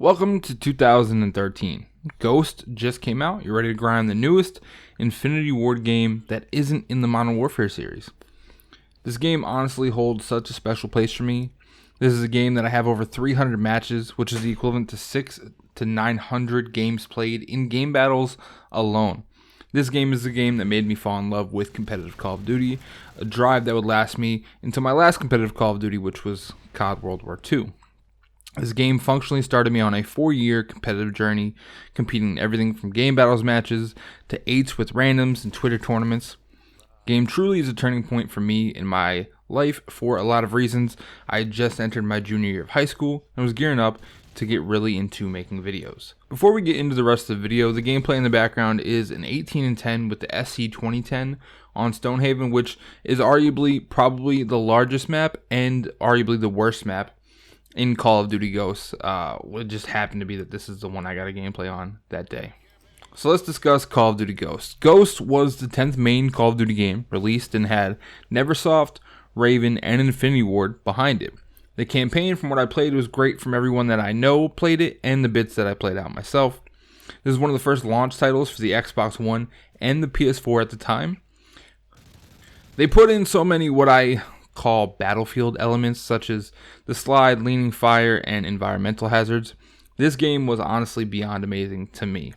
Welcome to 2013. Ghost just came out. You're ready to grind the newest Infinity Ward game that isn't in the Modern Warfare series. This game honestly holds such a special place for me. This is a game that I have over 300 matches, which is the equivalent to 600 to 900 games played in game battles alone. This game is the game that made me fall in love with competitive Call of Duty, a drive that would last me until my last competitive Call of Duty, which was COD World War II. This game functionally started me on a 4-year competitive journey, competing in everything from game battles matches to 8s with randoms and Twitter tournaments. Game truly is a turning point for me in my life for a lot of reasons. I had just entered my junior year of high school and was gearing up to get really into making videos. Before we get into the rest of the video, the gameplay in the background is an 18-10 with the SC2010 on Stonehaven, which is arguably probably the largest map and arguably the worst map in Call of Duty Ghosts. It just happened to be that this is the one I got a gameplay on that day. So let's discuss Call of Duty Ghosts. Ghost was the 10th main Call of Duty game released and had Neversoft, Raven, and Infinity Ward behind it. The campaign, from what I played, was great from everyone that I know played it and the bits that I played out myself. This is one of the first launch titles for the Xbox One and the PS4 at the time. They put in so many what I call battlefield elements, such as the slide, leaning fire, and environmental hazards. This game was honestly beyond amazing to me.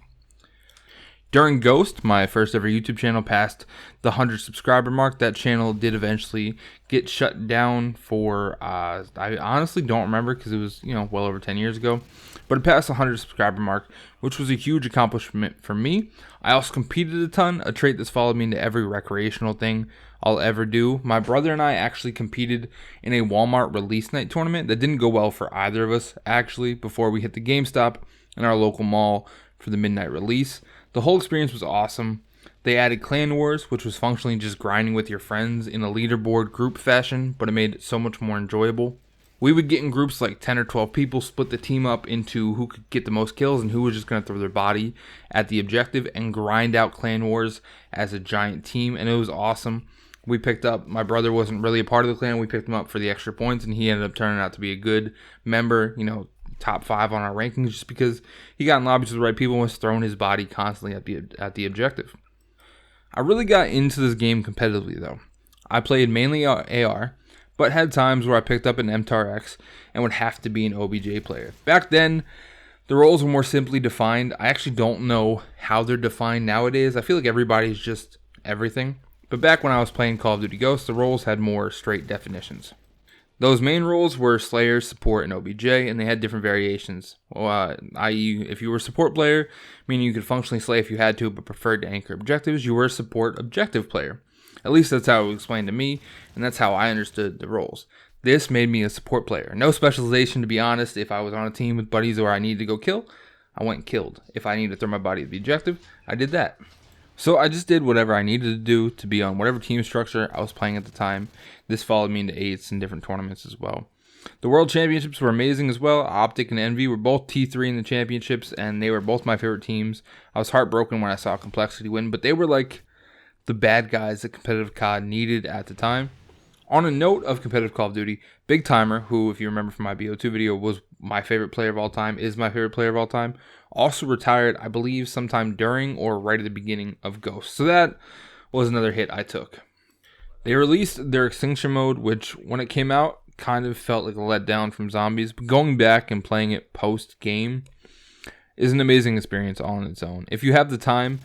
During Ghost, my first ever YouTube channel passed the 100 subscriber mark. That channel did eventually get shut down for, I honestly don't remember because it was, well over 10 years ago. But it passed the 100 subscriber mark, which was a huge accomplishment for me. I also competed a ton, a trait that's followed me into every recreational thing I'll ever do. My brother and I actually competed in a Walmart release night tournament that didn't go well for either of us, actually, before we hit the GameStop in our local mall for the midnight release. The whole experience was awesome. They added Clan Wars, which was functionally just grinding with your friends in a leaderboard group fashion, but it made it so much more enjoyable. We would get in groups like 10 or 12 people, split the team up into who could get the most kills and who was just going to throw their body at the objective and grind out Clan Wars as a giant team, and it was awesome. We picked up, my brother wasn't really a part of the clan, we picked him up for the extra points, and he ended up turning out to be a good member, top 5 on our rankings, just because he got in lobbies with the right people and was throwing his body constantly at the objective. I really got into this game competitively though. I played mainly AR, but had times where I picked up an MTAR-X and would have to be an OBJ player. Back then, the roles were more simply defined. I actually don't know how they're defined nowadays. I feel like everybody's just everything. But back when I was playing Call of Duty Ghosts, the roles had more straight definitions. Those main roles were Slayer, Support, and OBJ, and they had different variations. I.e., if you were a support player, meaning you could functionally slay if you had to, but preferred to anchor objectives, you were a support objective player. At least that's how it was explained to me, and that's how I understood the roles. This made me a support player. No specialization, to be honest. If I was on a team with buddies where I needed to go kill, I went and killed. If I needed to throw my body at the objective, I did that. So I just did whatever I needed to do to be on whatever team structure I was playing at the time. This followed me into 8s and different tournaments as well. The World Championships were amazing as well. Optic and Envy were both T3 in the championships, and they were both my favorite teams. I was heartbroken when I saw Complexity win, but they were like the bad guys that competitive COD needed at the time. On a note of competitive Call of Duty, Big Timer, who, if you remember from my BO2 video, was my favorite player of all time, is my favorite player of all time, also retired, I believe, sometime during or right at the beginning of Ghost. So that was another hit I took. They released their Extinction mode, which, when it came out, kind of felt like a letdown from Zombies, but going back and playing it post-game is an amazing experience all on its own. If you have the time,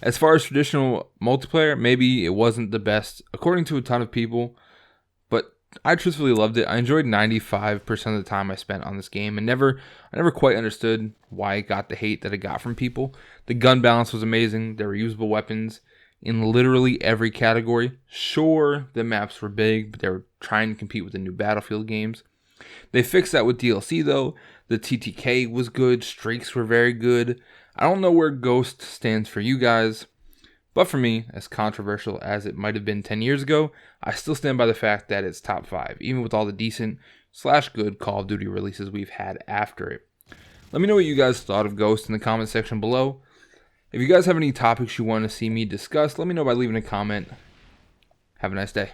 as far as traditional multiplayer, maybe it wasn't the best, according to a ton of people, but I truthfully loved it. I enjoyed 95% of the time I spent on this game, and I never quite understood why it got the hate that it got from people. The gun balance was amazing. There were usable weapons in literally every category. Sure, the maps were big, but they were trying to compete with the new Battlefield games. They fixed that with DLC though. The TTK was good. Streaks were very good. I don't know where Ghost stands for you guys, but for me, as controversial as it might have been 10 years ago, I still stand by the fact that it's top 5, even with all the decent/good Call of Duty releases we've had after it. Let me know what you guys thought of Ghost in the comment section below. If you guys have any topics you want to see me discuss, let me know by leaving a comment. Have a nice day.